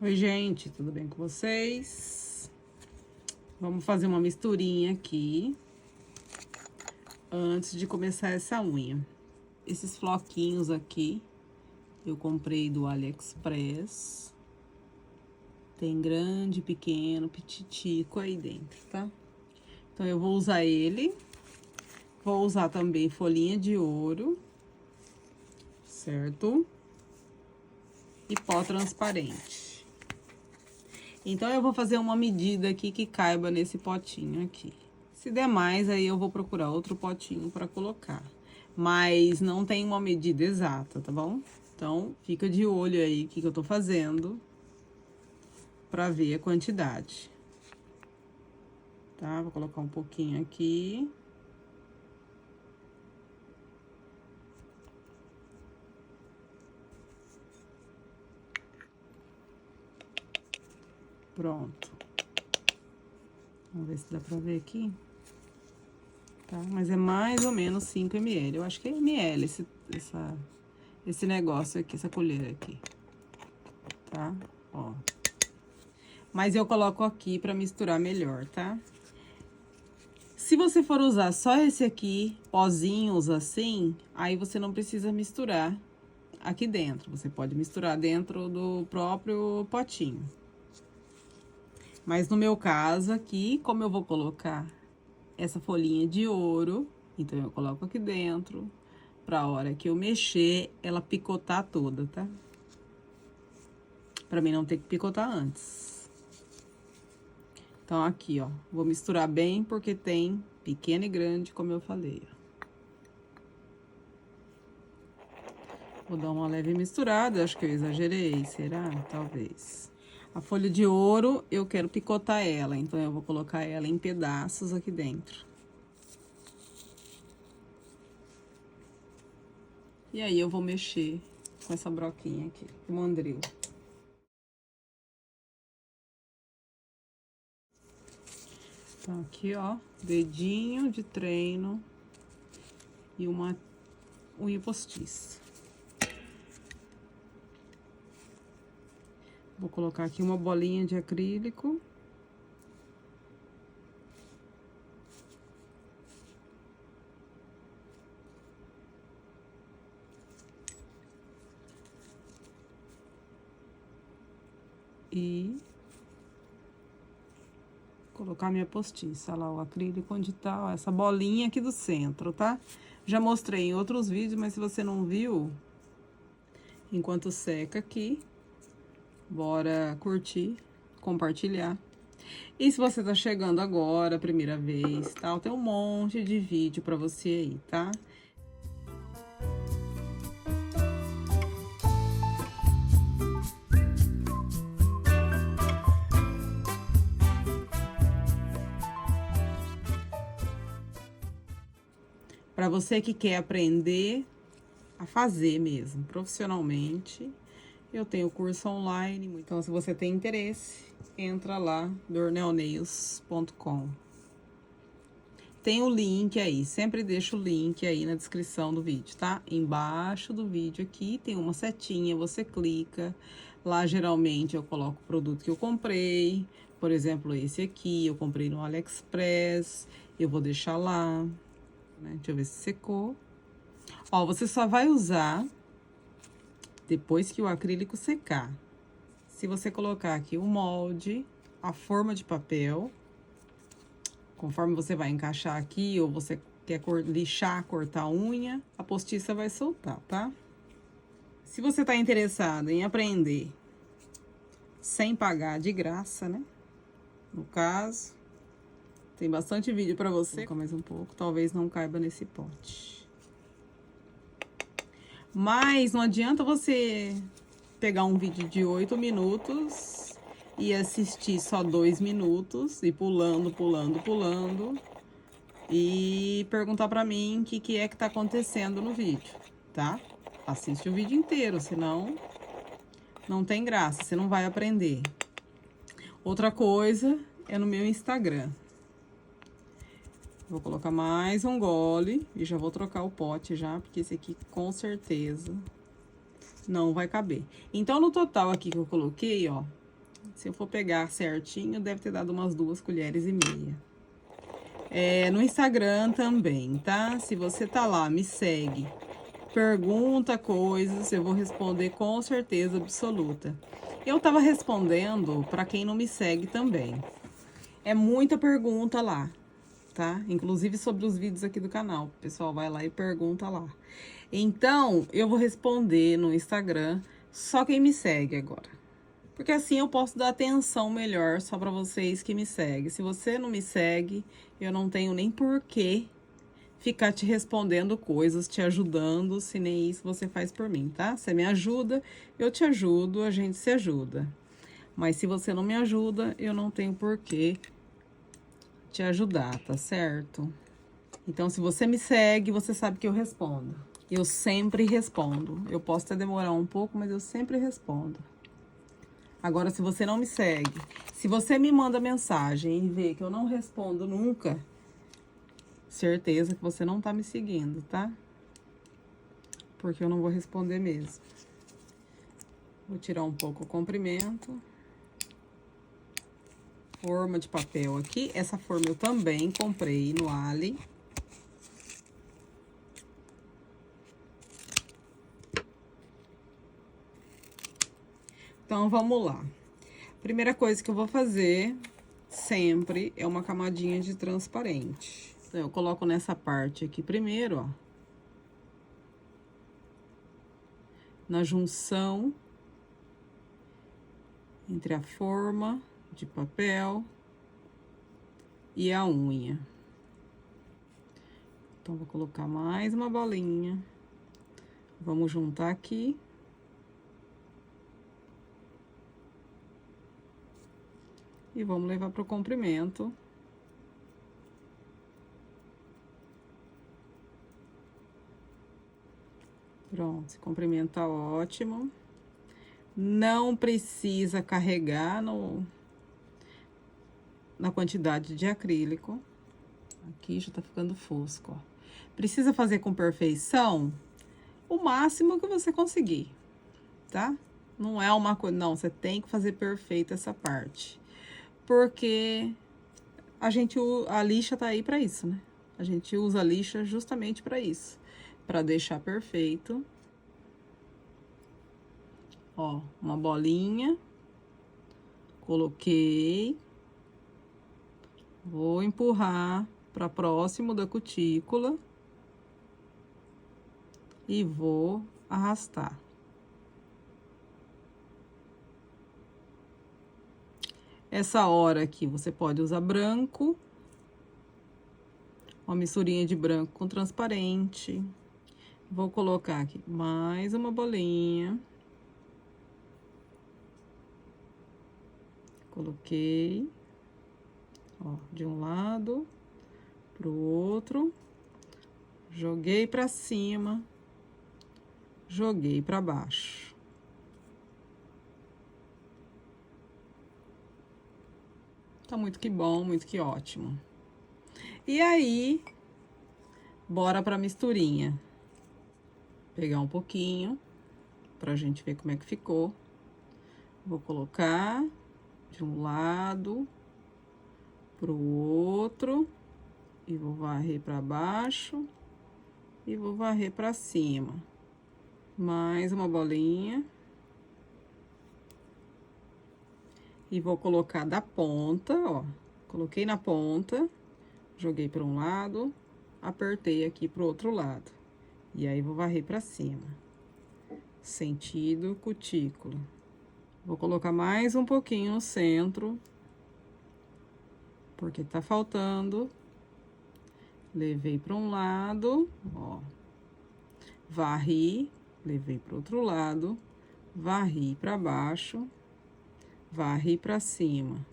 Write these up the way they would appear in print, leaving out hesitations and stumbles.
Oi, gente, tudo bem com vocês? Vamos fazer uma misturinha aqui antes de começar essa unha. Esses floquinhos aqui eu comprei do AliExpress. Tem grande, pequeno, pititico aí dentro, tá? Então eu vou usar ele. Vou usar também folhinha de ouro, certo? E pó transparente. Então, eu vou fazer uma medida aqui que caiba nesse potinho aqui. Se der mais, aí eu vou procurar outro potinho pra colocar. Mas não tem uma medida exata, tá bom? Então, fica de olho aí o que eu tô fazendo pra ver a quantidade. Tá? Vou colocar um pouquinho aqui. Pronto. Vamos ver se dá pra ver aqui. Tá? Mas é mais ou menos 5 ml. Eu acho que é ml esse negócio aqui, essa colher aqui. Tá? Ó. Mas eu coloco aqui pra misturar melhor, tá? Se você for usar só esse aqui, pozinhos assim, aí você não precisa misturar aqui dentro. Você pode misturar dentro do próprio potinho. Mas no meu caso aqui, como eu vou colocar essa folhinha de ouro, então eu coloco aqui dentro, pra hora que eu mexer, ela picotar toda, tá? Pra mim não ter que picotar antes. Então, aqui, ó, vou misturar bem, porque tem pequeno e grande, como eu falei, ó. Vou dar uma leve misturada, acho que eu exagerei, será? Talvez. A folha de ouro, eu quero picotar ela, então eu vou colocar ela em pedaços aqui dentro. E aí, eu vou mexer com essa broquinha aqui, o mandril. Então, aqui, ó, dedinho de treino e uma unha postiça. Vou colocar aqui uma bolinha de acrílico. E colocar minha postiça, olha lá, o acrílico onde tá, ó, essa bolinha aqui do centro, tá? Já mostrei em outros vídeos, mas se você não viu, enquanto seca aqui, bora curtir, compartilhar. E se você tá chegando agora, primeira vez, tal, tem um monte de vídeo pra você aí, tá? Pra você que quer aprender a fazer mesmo, profissionalmente, eu tenho curso online. Então, se você tem interesse, entra lá, dornelnails.com. Tem o link aí, sempre deixo o link aí na descrição do vídeo, tá? Embaixo do vídeo aqui tem uma setinha, você clica. Lá, geralmente, eu coloco o produto que eu comprei. Por exemplo, esse aqui, eu comprei no AliExpress. Eu vou deixar lá, né? Deixa eu ver se secou. Ó, você só vai usar depois que o acrílico secar. Se você colocar aqui o molde, a forma de papel, conforme você vai encaixar aqui, ou você quer lixar, cortar a unha, a postiça vai soltar, tá? Se você tá interessado em aprender sem pagar, de graça, né? No caso, tem bastante vídeo pra você. Vou colocar mais um pouco, talvez não caiba nesse pote. Mas não adianta você pegar um vídeo de 8 minutos e assistir só 2 minutos e pulando, e perguntar pra mim o que é que tá acontecendo no vídeo, tá? Assiste o vídeo inteiro, senão não tem graça, você não vai aprender. Outra coisa é no meu Instagram. Vou colocar mais um gole e já vou trocar o pote já, porque esse aqui com certeza não vai caber. Então, no total aqui que eu coloquei, ó, Se eu for pegar certinho, deve ter dado umas 2,5 colheres. No Instagram também, tá? Se você tá lá, me segue, pergunta coisas, eu vou responder com certeza absoluta. Eu tava respondendo para quem não me segue também. É muita pergunta lá, tá? Inclusive sobre os vídeos aqui do canal. O pessoal vai lá e pergunta lá. Então, eu vou responder no Instagram só quem me segue agora. Porque assim eu posso dar atenção melhor só para vocês que me seguem. Se você não me segue, eu não tenho nem porquê ficar te respondendo coisas, te ajudando, se nem isso você faz por mim, tá? Você me ajuda, eu te ajudo, a gente se ajuda. Mas se você não me ajuda, eu não tenho porquê te ajudar, tá certo? Então, se você me segue, você sabe que eu respondo. Eu sempre respondo. Eu posso até demorar um pouco, mas eu sempre respondo. Agora, se você não me segue, se você me manda mensagem e vê que eu não respondo nunca, certeza que você não tá me seguindo, tá? Porque eu não vou responder mesmo. Vou tirar um pouco o comprimento. Forma de papel aqui. Essa forma eu também comprei no Ali. Então, vamos lá. Primeira coisa que eu vou fazer sempre é uma camadinha de transparente. Então, eu coloco nessa parte aqui primeiro, ó. Na junção entre a forma de papel e a unha. Então, vou colocar mais uma bolinha. Vamos juntar aqui. E vamos levar para o comprimento. Pronto, esse comprimento tá ótimo. Não precisa carregar na quantidade de acrílico. Aqui já tá ficando fosco, ó. Precisa fazer com perfeição? O máximo que você conseguir, tá? Não é uma coisa... Não, você tem que fazer perfeito essa parte. Porque a lixa tá aí pra isso, né? A gente usa a lixa justamente pra isso. Pra deixar perfeito. Ó, uma bolinha. Coloquei. Vou empurrar para próximo da cutícula. E vou arrastar. Essa hora aqui você pode usar branco. Uma misturinha de branco com transparente. Vou colocar aqui mais uma bolinha. Coloquei. Ó, de um lado pro outro. Joguei pra cima. Joguei pra baixo. Tá muito que bom, muito que ótimo. E aí, bora pra misturinha. Pegar um pouquinho, pra gente ver como é que ficou. Vou colocar de um lado pro outro. E vou varrer pra baixo. E vou varrer pra cima. Mais uma bolinha. E vou colocar da ponta, ó. Coloquei na ponta, joguei para um lado, apertei aqui pro outro lado. E aí, vou varrer pra cima. Sentido cutícula. Vou colocar mais um pouquinho no centro. Porque tá faltando. Levei para um lado, ó. Varri, levei pro outro lado. Varri pra baixo. Varri pra cima.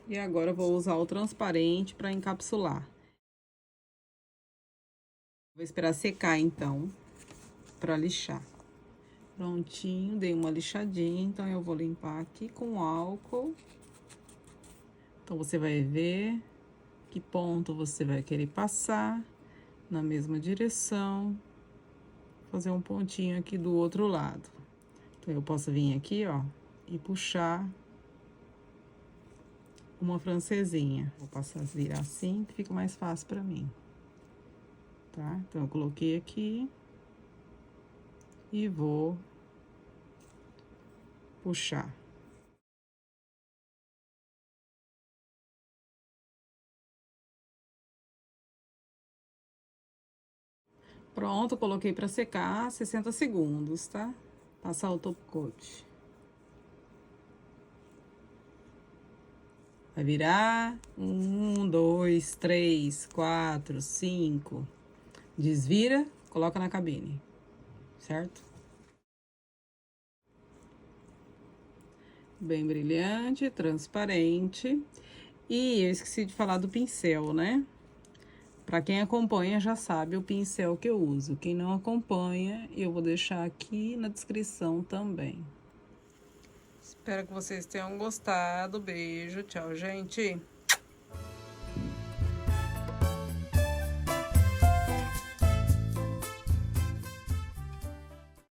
E agora eu vou usar o transparente para encapsular. Vou esperar secar então, para lixar. Prontinho, dei uma lixadinha, então eu vou limpar aqui com álcool. Então você vai ver que ponto você vai querer passar na mesma direção. Fazer um pontinho aqui do outro lado. Então, eu posso vir aqui, ó, e puxar uma francesinha. Vou passar a virar assim, que fica mais fácil pra mim. Tá? Então, eu coloquei aqui. E vou puxar. Pronto, coloquei pra secar 60 segundos, tá? Passar o top coat. Vai virar 1, 2, 3, 4, 5. Desvira, coloca na cabine, certo? Bem brilhante, transparente. E eu esqueci de falar do pincel, né? Pra quem acompanha já sabe o pincel que eu uso. Quem não acompanha, eu vou deixar aqui na descrição também. Espero que vocês tenham gostado. Beijo, tchau, gente.